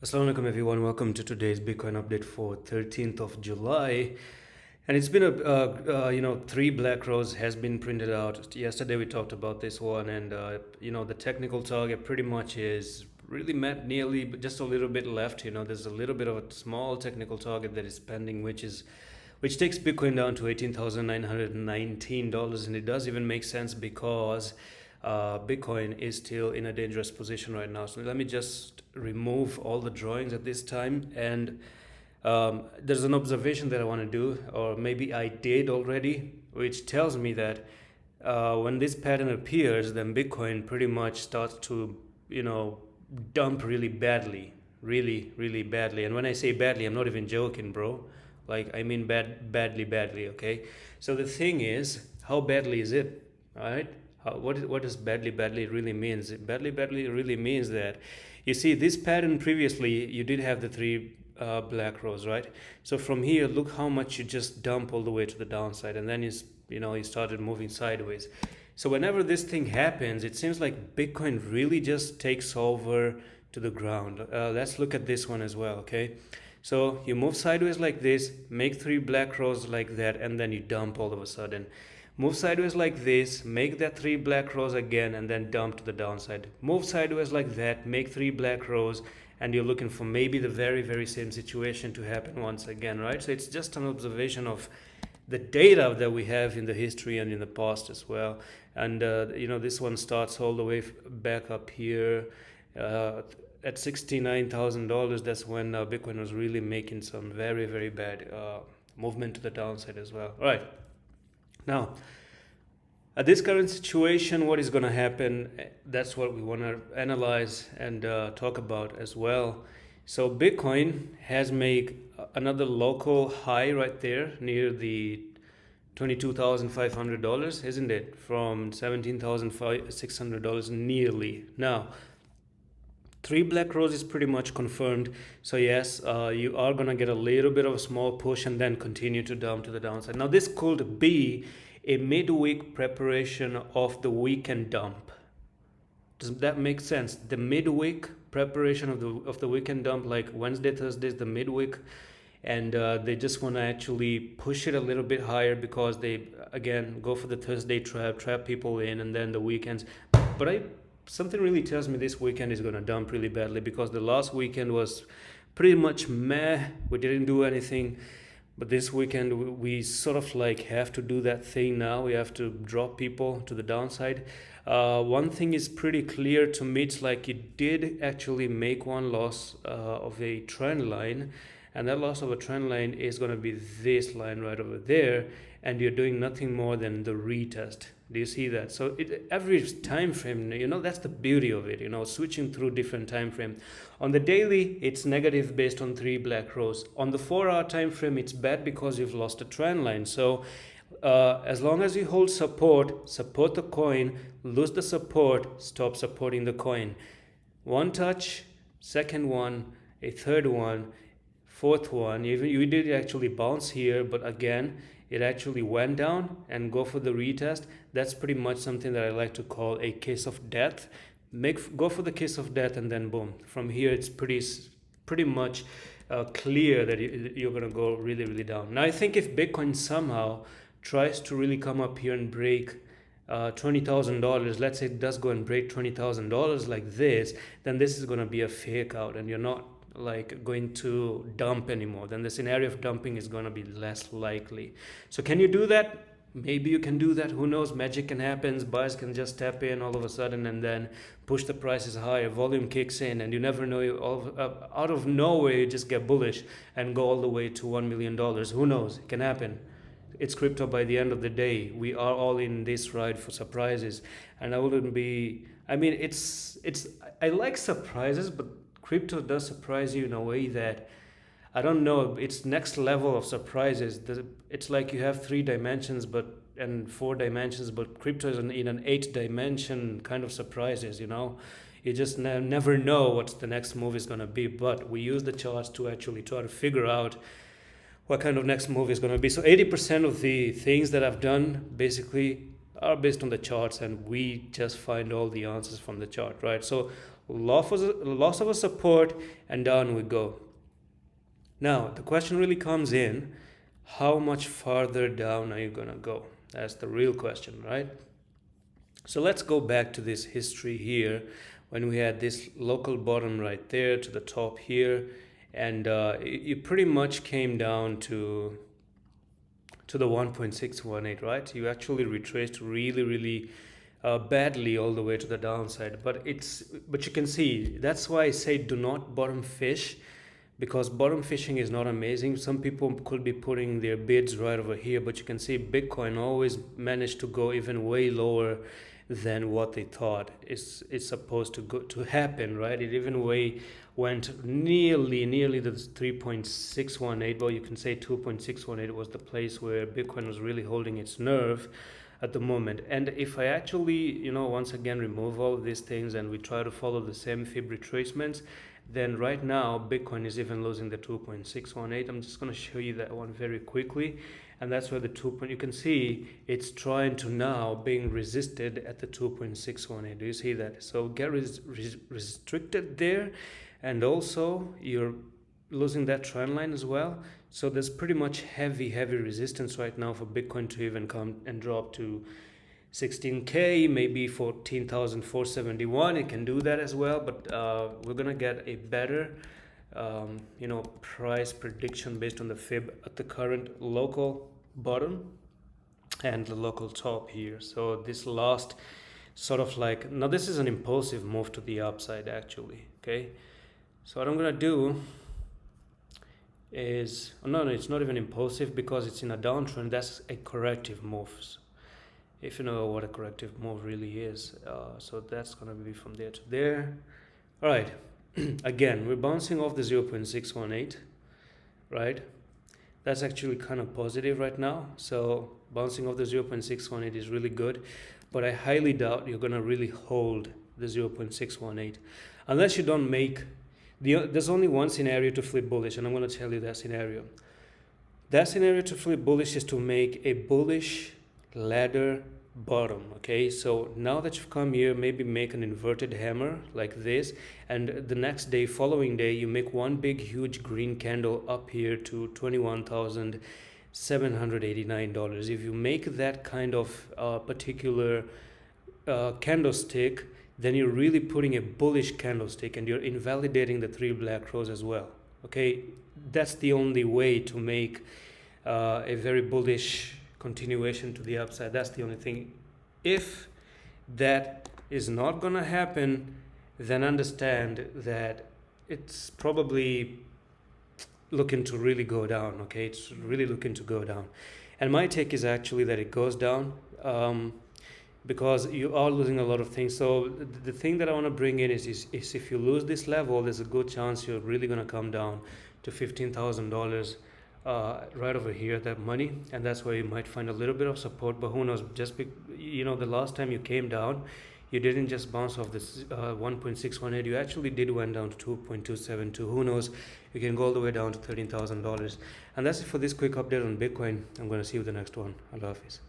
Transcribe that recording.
Assalamu alaikum everyone, welcome to today's Bitcoin update for 13th of July. And it's been three black rows has been printed out. Yesterday we talked about this one, and the technical target pretty much is really met nearly, but just a little bit left. There's a little bit of a small technical target that is pending, which takes Bitcoin down to $18,919, and it does even make sense because Bitcoin is still in a dangerous position right now. So let me just remove all the drawings at this time, and there's an observation that I want to do, or maybe I did already, which tells me that when this pattern appears, then Bitcoin pretty much starts to, dump really badly, really, really badly. And when I say badly, I'm not even joking, bro. Like, I mean badly, okay? So the thing is, how badly is it, all right? What does badly really means? Badly really means that, you see, this pattern previously, you did have the three black rows, right? So from here, look how much you just dump all the way to the downside, and then you started moving sideways. So whenever this thing happens, it seems like Bitcoin really just takes over to the ground. Let's look at this one as well, okay? So you move sideways like this, make three black rows like that, and then you dump all of a sudden. Move sideways like this, make that three black rows again, and then dump to the downside. Move sideways like that, make three black rows, and you're looking for maybe the very, very same situation to happen once again, right? So it's just an observation of the data that we have in the history and in the past as well. And this one starts all the way back up here at $69,000. That's when Bitcoin was really making some very, very bad movement to the downside as well. All right. Now, at this current situation, what is going to happen? That's what we want to analyze and talk about as well. So Bitcoin has made another local high right there near the $22,500, isn't it? From $17,600 nearly. Now, three black rows is pretty much confirmed. So yes, you are gonna get a little bit of a small push and then continue to dump to the downside. Now this could be a midweek preparation of the weekend dump. Does that make sense? The midweek preparation of the weekend dump, like Wednesday, Thursday is the midweek, and they just want to actually push it a little bit higher because they again go for the Thursday trap people in, and then the weekends. But something really tells me this weekend is going to dump really badly because the last weekend was pretty much meh. We didn't do anything. But this weekend, we sort of like have to do that thing now. We have to drop people to the downside. One thing is pretty clear to me. It's like it did actually make one loss of a trend line. And that loss of a trend line is going to be this line right over there. And you're doing nothing more than the retest. Do you see that? So every time frame, that's the beauty of it, switching through different time frame. On the daily, it's negative based on three black rows. On the 4-hour time frame, it's bad because you've lost a trend line. So as long as you hold support the coin, lose the support, stop supporting the coin. One touch, second one, a third one, fourth one. You did actually bounce here, but again, it actually went down and go for the retest. That's pretty much something that I like to call a case of death. Go for the case of death, and then boom. From here, it's pretty much clear that you're gonna go really, really down. Now, I think if Bitcoin somehow tries to really come up here and break $20,000, let's say it does go and break $20,000 like this, then this is gonna be a fake out, and you're not like going to dump anymore. Then the scenario of dumping is going to be less likely. So can you do that? Maybe you can do that. Who knows? Magic can happen. Buyers can just tap in all of a sudden and then push the prices higher. Volume kicks in, and you never know. Out of nowhere, you just get bullish and go all the way to $1 million. Who knows? It can happen. It's crypto by the end of the day. We are all in this ride for surprises, and I wouldn't be. I mean, I like surprises, but crypto does surprise you in a way that, I don't know, it's next level of surprises. It's like you have 3 dimensions and 4 dimensions, but crypto is in an 8-dimension kind of surprises, You just never know what the next move is going to be, but we use the charts to actually try to figure out what kind of next move is going to be. So 80% of the things that I've done basically are based on the charts, and we just find all the answers from the chart, right? So loss of a support, and down we go. Now the question really comes in, how much farther down are you gonna go? That's the real question, right? So let's go back to this history here when we had this local bottom right there to the top here, and you pretty much came down to the 1.618, right? You actually retraced really badly all the way to the downside, but you can see that's why I say do not bottom fish, because bottom fishing is not amazing. Some people could be putting their bids right over here, but you can see Bitcoin always managed to go even way lower than what they thought is supposed to happen, right? It even went nearly the 3.618. Well, you can say 2.618 was the place where Bitcoin was really holding its nerve at the moment. And if I actually, once again remove all of these things and we try to follow the same fib retracements, then right now Bitcoin is even losing the 2.618. I'm just going to show you that one very quickly, and that's where the you can see it's trying to now being resisted at the 2.618. Do you see that? So get restricted there, and also you're losing that trend line as well. So there's pretty much heavy resistance right now for Bitcoin to even come and drop to 16k, maybe 14,471. It can do that as well, but we're gonna get a better price prediction based on the fib at the current local bottom and the local top here. So this last sort of like, now this is an impulsive move to the upside actually. Okay, so what I'm gonna do is, no, it's not even impulsive because it's in a downtrend. That's a corrective move, if you know what a corrective move really is. So that's gonna be from there to there. All right, again, we're bouncing off the 0.618, right? That's actually kind of positive right now. So bouncing off the 0.618 is really good, but I highly doubt you're gonna really hold the 0.618 unless you don't make there's only one scenario to flip bullish, and I'm going to tell you that scenario. That scenario to flip bullish is to make a bullish ladder bottom. Okay, so now that you've come here, maybe make an inverted hammer like this, and the next day, following day, you make one big huge green candle up here to $21,789. If you make that kind of particular candlestick, then you're really putting a bullish candlestick and you're invalidating the 3 black rows as well. Okay, that's the only way to make a very bullish continuation to the upside. That's the only thing. If that is not gonna happen, then understand that it's probably looking to really go down. Okay, it's really looking to go down, and my take is actually that it goes down, because you are losing a lot of things. So the thing that I want to bring in is if you lose this level, there's a good chance you're really going to come down to $15,000 right over here, that money, and that's where you might find a little bit of support. But who knows, just the last time you came down, you didn't just bounce off this 1.618, you actually did went down to 2.272. Who knows, you can go all the way down to $13,000. And that's it for this quick update on Bitcoin. I'm going to see you in the next one. Allah Hafiz.